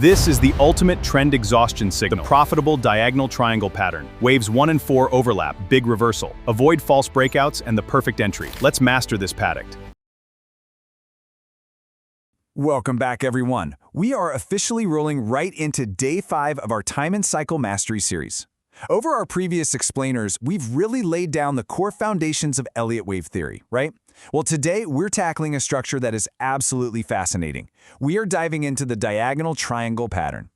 This is the ultimate trend exhaustion signal, the profitable diagonal triangle pattern. Waves 1 and 4 overlap, big reversal. Avoid false breakouts and the perfect entry. Let's master this pattern. Welcome back, everyone. We are officially rolling right into day 5 of our Time and Cycle Mastery series. Over our previous explainers, we've really laid down the core foundations of Elliott wave theory, right? Well, today we're tackling a structure that is absolutely fascinating. We are diving into the diagonal triangle pattern.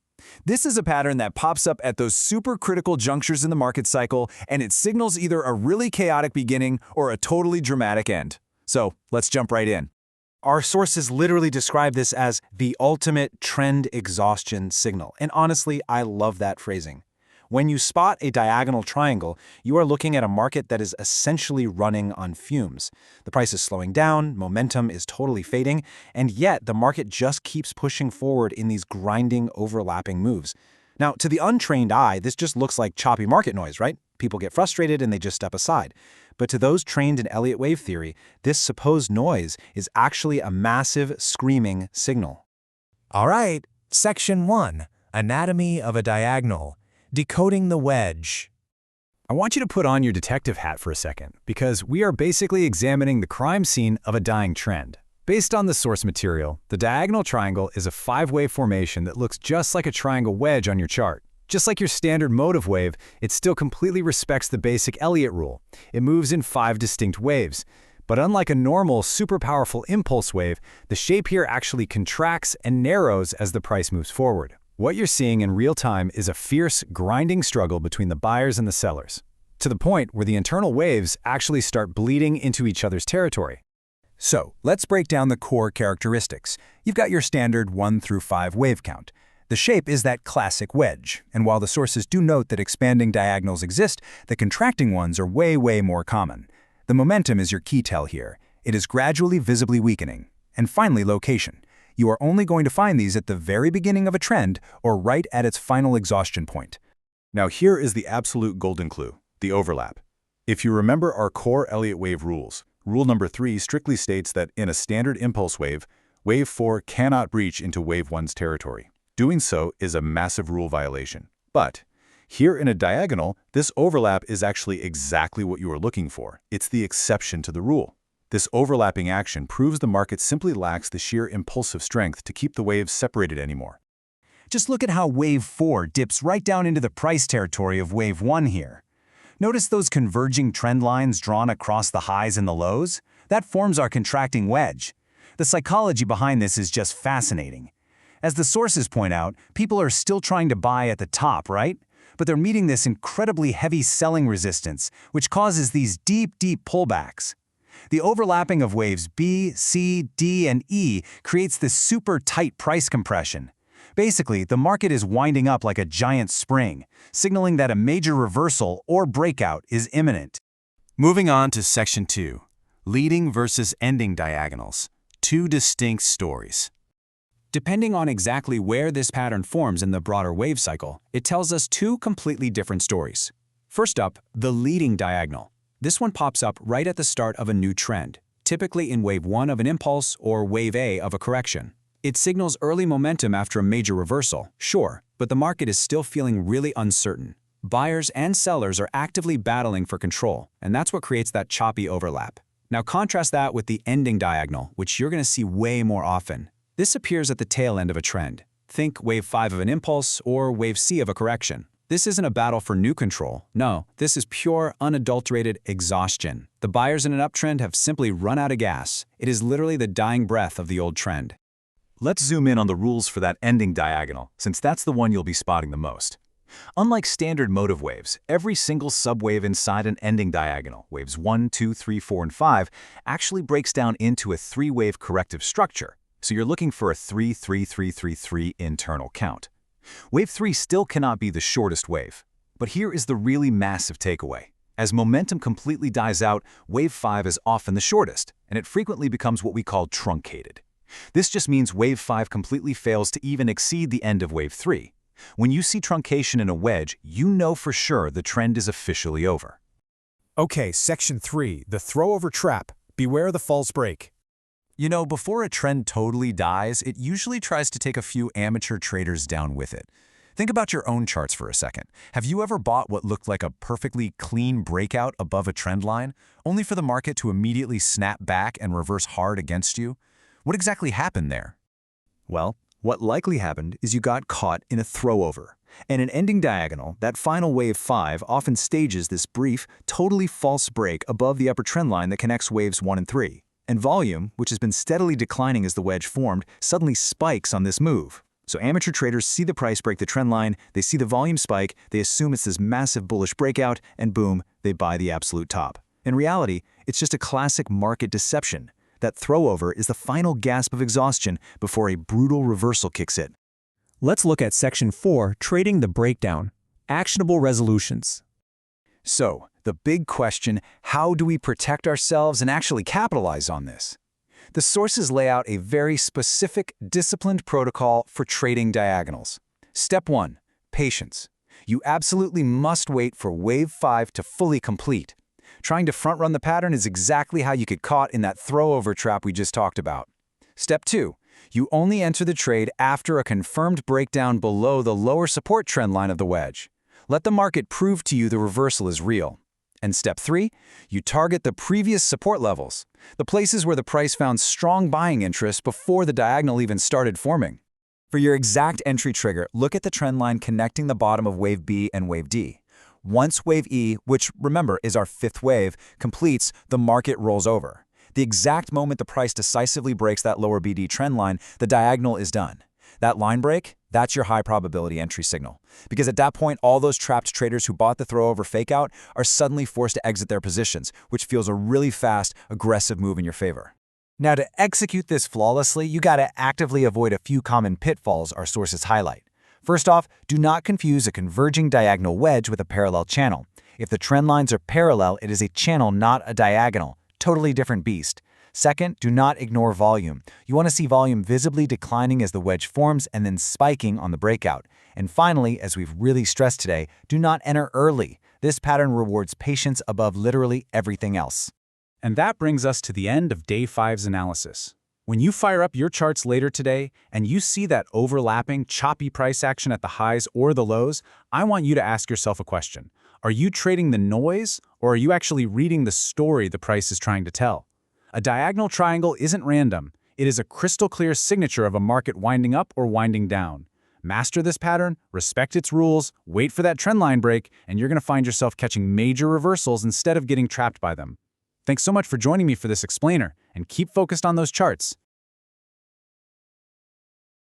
This is a pattern that pops up at those super critical junctures in the market cycle, and it signals either a really chaotic beginning or a totally dramatic end. So let's jump right in. Our sources literally describe this as the ultimate trend exhaustion signal. And honestly, I love that phrasing. When you spot a diagonal triangle, you are looking at a market that is essentially running on fumes. The price is slowing down, momentum is totally fading, and yet the market just keeps pushing forward in these grinding, overlapping moves. Now, to the untrained eye, this just looks like choppy market noise, right? People get frustrated and they just step aside. But to those trained in Elliott wave theory, this supposed noise is actually a massive, screaming signal. All right, Section 1, Anatomy of a Diagonal. Decoding the wedge. I want you to put on your detective hat for a second, because we are basically examining the crime scene of a dying trend. Based on the source material, the diagonal triangle is a 5-wave formation that looks just like a triangle wedge on your chart. Just like your standard motive wave, it still completely respects the basic Elliott rule. It moves in 5 distinct waves. But unlike a normal, super powerful impulse wave, the shape here actually contracts and narrows as the price moves forward. What you're seeing in real time is a fierce, grinding struggle between the buyers and the sellers, to the point where the internal waves actually start bleeding into each other's territory. So, let's break down the core characteristics. You've got your standard 1 through 5 wave count. The shape is that classic wedge, and while the sources do note that expanding diagonals exist, the contracting ones are way more common. The momentum is your key tell here. It is gradually visibly weakening. And finally, location. You are only going to find these at the very beginning of a trend or right at its final exhaustion point. Now here is the absolute golden clue, the overlap. If you remember our core Elliott wave rules, rule number 3 strictly states that in a standard impulse wave, wave 4 cannot breach into wave 1's territory. Doing so is a massive rule violation. But here in a diagonal, this overlap is actually exactly what you are looking for. It's the exception to the rule. This overlapping action proves the market simply lacks the sheer impulsive strength to keep the waves separated anymore. Just look at how wave 4 dips right down into the price territory of wave 1 here. Notice those converging trend lines drawn across the highs and the lows? That forms our contracting wedge. The psychology behind this is just fascinating. As the sources point out, people are still trying to buy at the top, right? But they're meeting this incredibly heavy selling resistance, which causes these deep pullbacks. The overlapping of waves B, C, D, and E creates this super tight price compression. Basically, the market is winding up like a giant spring, signaling that a major reversal or breakout is imminent. Moving on to Section 2, Leading versus Ending Diagonals. 2 distinct stories. Depending on exactly where this pattern forms in the broader wave cycle, it tells us 2 completely different stories. First up, the leading diagonal. This one pops up right at the start of a new trend, typically in wave 1 of an impulse or wave A of a correction. It signals early momentum after a major reversal, sure, but the market is still feeling really uncertain. Buyers and sellers are actively battling for control, and that's what creates that choppy overlap. Now contrast that with the ending diagonal, which you're going to see way more often. This appears at the tail end of a trend. Think wave 5 of an impulse or wave C of a correction. This isn't a battle for new control. No, this is pure, unadulterated exhaustion. The buyers in an uptrend have simply run out of gas. It is literally the dying breath of the old trend. Let's zoom in on the rules for that ending diagonal, since that's the one you'll be spotting the most. Unlike standard motive waves, every single subwave inside an ending diagonal, waves 1, 2, 3, 4, and 5, actually breaks down into a 3-wave corrective structure. So you're looking for a 3-3-3-3-3 internal count. Wave 3 still cannot be the shortest wave. But here is the really massive takeaway. As momentum completely dies out, wave 5 is often the shortest, and it frequently becomes what we call truncated. This just means wave 5 completely fails to even exceed the end of wave 3. When you see truncation in a wedge, you know for sure the trend is officially over. Okay, Section 3, the throwover trap. Beware the false break. You know, before a trend totally dies, it usually tries to take a few amateur traders down with it. Think about your own charts for a second. Have you ever bought what looked like a perfectly clean breakout above a trend line, only for the market to immediately snap back and reverse hard against you? What exactly happened there? Well, what likely happened is you got caught in a throwover. And an ending diagonal, that final wave 5, often stages this brief, totally false break above the upper trend line that connects waves 1 and 3. And volume, which has been steadily declining as the wedge formed, suddenly spikes on this move. So amateur traders see the price break the trend line, they see the volume spike, they assume it's this massive bullish breakout, and boom, they buy the absolute top. In reality, it's just a classic market deception. That throwover is the final gasp of exhaustion before a brutal reversal kicks in. Let's look at Section 4, Trading the Breakdown. Actionable Resolutions. So, the big question, how do we protect ourselves and actually capitalize on this? The sources lay out a very specific, disciplined protocol for trading diagonals. Step 1. Patience. You absolutely must wait for wave 5 to fully complete. Trying to front-run the pattern is exactly how you get caught in that throwover trap we just talked about. Step 2. You only enter the trade after a confirmed breakdown below the lower support trend line of the wedge. Let the market prove to you the reversal is real. And step 3, you target the previous support levels, the places where the price found strong buying interest before the diagonal even started forming. For your exact entry trigger, look at the trend line connecting the bottom of wave B and wave D. Once wave E, which remember is our 5th wave, completes, the market rolls over. The exact moment the price decisively breaks that lower BD trend line, the diagonal is done. That line break, that's your high probability entry signal. Because at that point, all those trapped traders who bought the throwover fakeout are suddenly forced to exit their positions, which feels a really fast, aggressive move in your favor. Now, to execute this flawlessly, you gotta actively avoid a few common pitfalls our sources highlight. First off, do not confuse a converging diagonal wedge with a parallel channel. If the trend lines are parallel, it is a channel, not a diagonal. Totally different beast. Second, do not ignore volume. You want to see volume visibly declining as the wedge forms and then spiking on the breakout. And finally, as we've really stressed today, do not enter early. This pattern rewards patience above literally everything else. And that brings us to the end of Day 5's analysis. When you fire up your charts later today and you see that overlapping, choppy price action at the highs or the lows, I want you to ask yourself a question. Are you trading the noise, or are you actually reading the story the price is trying to tell? A diagonal triangle isn't random. It is a crystal-clear signature of a market winding up or winding down. Master this pattern, respect its rules, wait for that trend line break, and you're going to find yourself catching major reversals instead of getting trapped by them. Thanks so much for joining me for this explainer, and keep focused on those charts.